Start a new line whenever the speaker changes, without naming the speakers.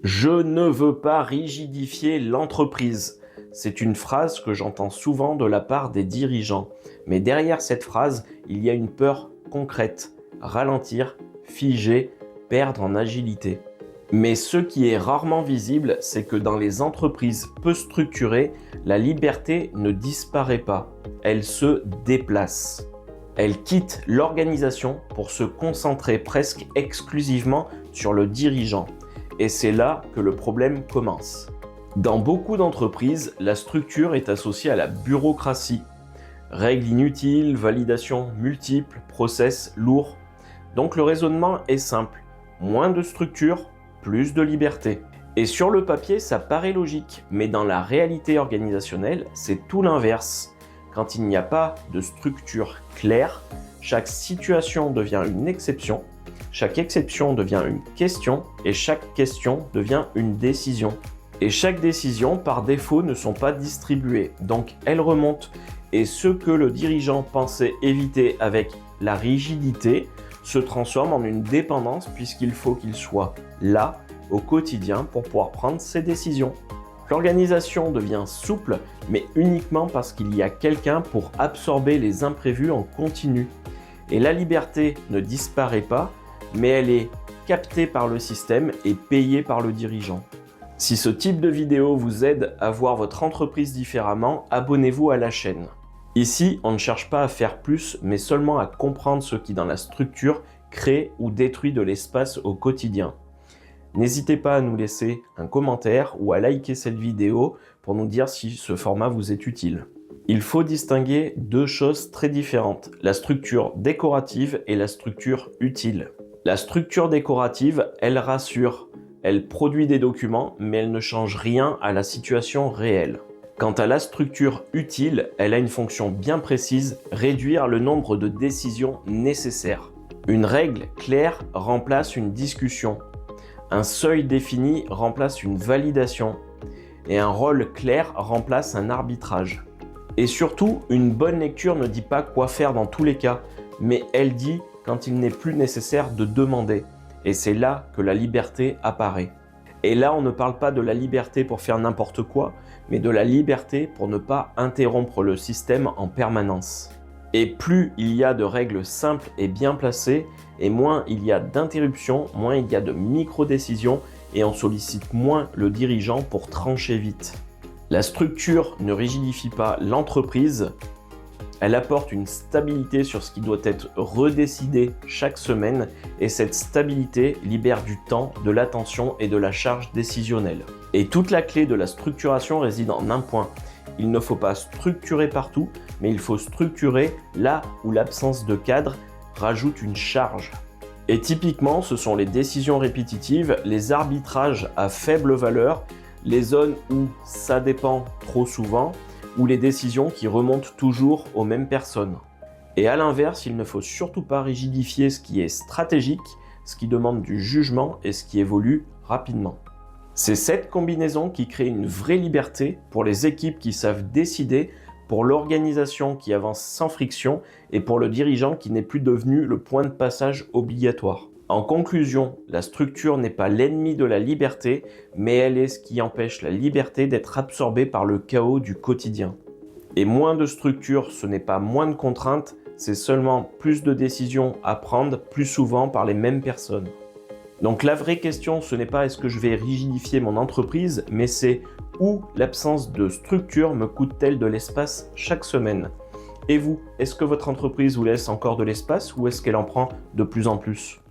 Je ne veux pas rigidifier l'entreprise. C'est une phrase que j'entends souvent de la part des dirigeants. Mais derrière cette phrase, il y a une peur concrète. Ralentir, figer, perdre en agilité. Mais ce qui est rarement visible, c'est que dans les entreprises peu structurées, la liberté ne disparaît pas. Elle se déplace. Elle quitte l'organisation pour se concentrer presque exclusivement sur le dirigeant. Et c'est là que le problème commence. Dans beaucoup d'entreprises, la structure est associée à la bureaucratie. Règles inutiles, validations multiples, process lourds. Donc le raisonnement est simple. Moins de structure, plus de liberté. Et sur le papier, ça paraît logique, mais dans la réalité organisationnelle, c'est tout l'inverse. Quand il n'y a pas de structure claire, chaque situation devient une exception, chaque exception devient une question et chaque question devient une décision. Et chaque décision, par défaut, ne sont pas distribuées, donc elles remontent. Et ce que le dirigeant pensait éviter avec la rigidité se transforme en une dépendance puisqu'il faut qu'il soit là, au quotidien, pour pouvoir prendre ses décisions. L'organisation devient souple, mais uniquement parce qu'il y a quelqu'un pour absorber les imprévus en continu. Et la liberté ne disparaît pas, mais elle est captée par le système et payée par le dirigeant. Si ce type de vidéo vous aide à voir votre entreprise différemment, abonnez-vous à la chaîne. Ici, on ne cherche pas à faire plus, mais seulement à comprendre ce qui dans la structure crée ou détruit de l'espace au quotidien. N'hésitez pas à nous laisser un commentaire ou à liker cette vidéo pour nous dire si ce format vous est utile. Il faut distinguer deux choses très différentes, la structure décorative et la structure utile. La structure décorative, elle rassure, elle produit des documents, mais elle ne change rien à la situation réelle. Quant à la structure utile, elle a une fonction bien précise, réduire le nombre de décisions nécessaires. Une règle claire remplace une discussion. Un seuil défini remplace une validation. Et un rôle clair remplace un arbitrage. Et surtout, une bonne lecture ne dit pas quoi faire dans tous les cas, mais elle dit quand il n'est plus nécessaire de demander. Et c'est là que la liberté apparaît. Et là, on ne parle pas de la liberté pour faire n'importe quoi, mais de la liberté pour ne pas interrompre le système en permanence. Et plus il y a de règles simples et bien placées, et moins il y a d'interruptions, moins il y a de micro-décisions, et on sollicite moins le dirigeant pour trancher vite. La structure ne rigidifie pas l'entreprise, elle apporte une stabilité sur ce qui doit être redécidé chaque semaine et cette stabilité libère du temps, de l'attention et de la charge décisionnelle. Et toute la clé de la structuration réside en un point. Il ne faut pas structurer partout, mais il faut structurer là où l'absence de cadre rajoute une charge. Et typiquement, ce sont les décisions répétitives, les arbitrages à faible valeur, les zones où ça dépend trop souvent, ou les décisions qui remontent toujours aux mêmes personnes. Et à l'inverse, il ne faut surtout pas rigidifier ce qui est stratégique, ce qui demande du jugement et ce qui évolue rapidement. C'est cette combinaison qui crée une vraie liberté pour les équipes qui savent décider, pour l'organisation qui avance sans friction et pour le dirigeant qui n'est plus devenu le point de passage obligatoire. En conclusion, la structure n'est pas l'ennemi de la liberté, mais elle est ce qui empêche la liberté d'être absorbée par le chaos du quotidien. Et moins de structure, ce n'est pas moins de contraintes, c'est seulement plus de décisions à prendre plus souvent par les mêmes personnes. Donc la vraie question, ce n'est pas est-ce que je vais rigidifier mon entreprise, mais c'est où l'absence de structure me coûte-t-elle de l'espace chaque semaine? Et vous, est-ce que votre entreprise vous laisse encore de l'espace ou est-ce qu'elle en prend de plus en plus?